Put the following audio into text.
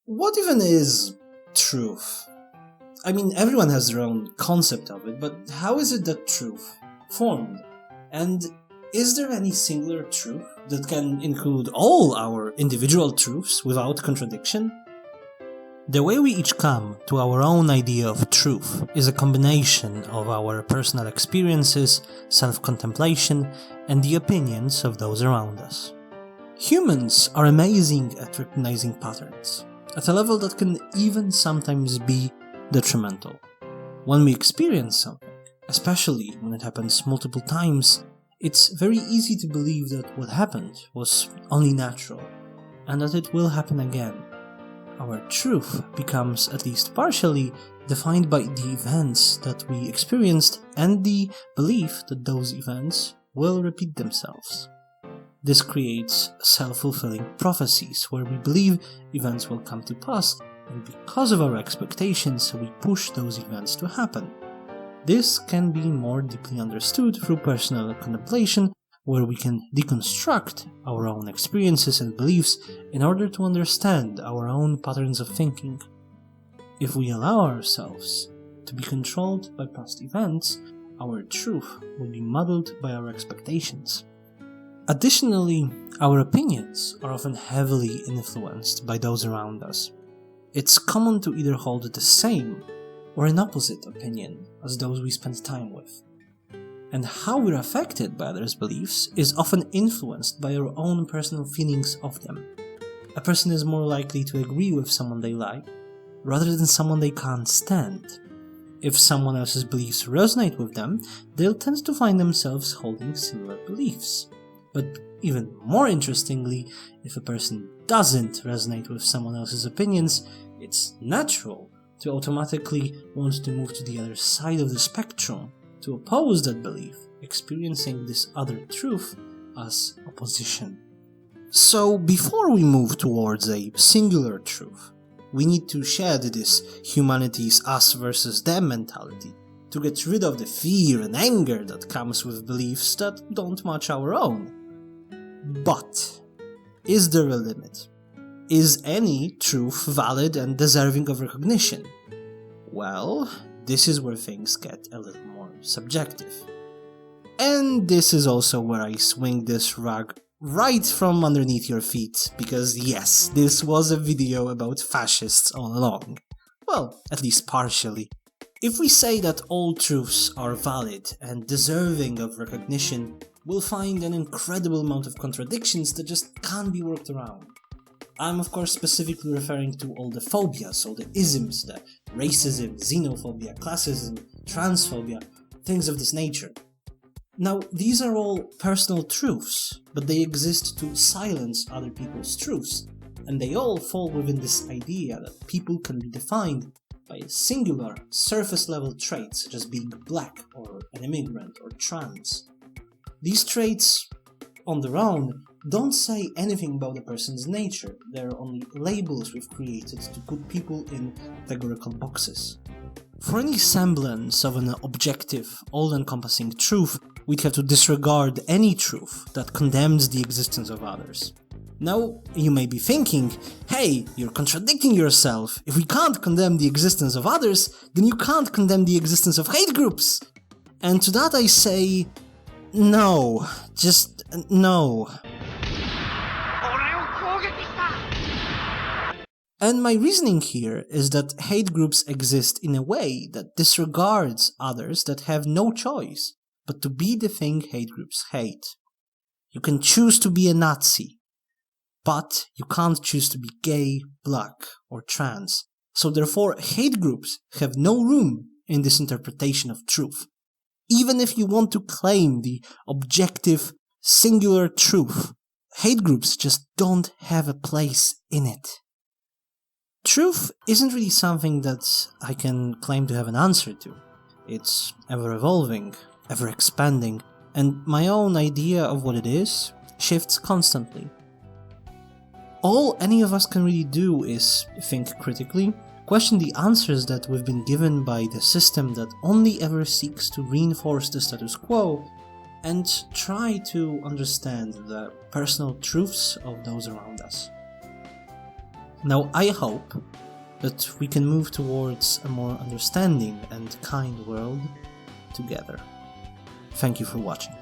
What even is truth? I mean, everyone has their own concept of it, but how is it that truth formed? And is there any singular truth that can include all our individual truths without contradiction? The way we each come to our own idea of truth is a combination of our personal experiences, self-contemplation, and the opinions of those around us. Humans are amazing at recognizing patterns, at a level that can even sometimes be detrimental. When we experience something, especially when it happens multiple times, it's very easy to believe that what happened was only natural, and that it will happen again. Our truth becomes, at least partially, defined by the events that we experienced and the belief that those events will repeat themselves. This creates self-fulfilling prophecies where we believe events will come to pass, and because of our expectations, we push those events to happen. This can be more deeply understood through personal contemplation, where we can deconstruct our own experiences and beliefs in order to understand our own patterns of thinking. If we allow ourselves to be controlled by past events, our truth will be muddled by our expectations. Additionally, our opinions are often heavily influenced by those around us. It's common to either hold the same or an opposite opinion as those we spend time with. And how we're affected by others' beliefs is often influenced by our own personal feelings of them. A person is more likely to agree with someone they like, rather than someone they can't stand. If someone else's beliefs resonate with them, they'll tend to find themselves holding similar beliefs. But even more interestingly, if a person doesn't resonate with someone else's opinions, it's natural to automatically want to move to the other side of the spectrum, to oppose that belief, experiencing this other truth as opposition. So before we move towards a singular truth, we need to shed this humanity's us versus them mentality, to get rid of the fear and anger that comes with beliefs that don't match our own. But is there a limit? Is any truth valid and deserving of recognition? Well, this is where things get a little more subjective. And this is also where I swing this rug right from underneath your feet, because yes, this was a video about fascists all along. Well, at least partially. If we say that all truths are valid and deserving of recognition, we'll find an incredible amount of contradictions that just can't be worked around. I'm of course specifically referring to all the phobias, all the isms, the racism, xenophobia, classism, transphobia, things of this nature. Now, these are all personal truths, but they exist to silence other people's truths, and they all fall within this idea that people can be defined by a singular, surface-level trait such as being black, or an immigrant, or trans. These traits, on their own, don't say anything about a person's nature. They're only labels we've created to put people in categorical boxes. For any semblance of an objective, all-encompassing truth, we'd have to disregard any truth that condemns the existence of others. Now, you may be thinking, hey, you're contradicting yourself. If we can't condemn the existence of others, then you can't condemn the existence of hate groups. And to that I say, no. Just no. And my reasoning here is that hate groups exist in a way that disregards others that have no choice but to be the thing hate groups hate. You can choose to be a Nazi, but you can't choose to be gay, black, or trans. So therefore, hate groups have no room in this interpretation of truth. Even if you want to claim the objective, singular truth, hate groups just don't have a place in it. Truth isn't really something that I can claim to have an answer to. It's ever-evolving, ever-expanding, and my own idea of what it is shifts constantly. All any of us can really do is think critically, question the answers that we've been given by the system that only ever seeks to reinforce the status quo, and try to understand the personal truths of those around us. Now, I hope that we can move towards a more understanding and kind world together. Thank you for watching.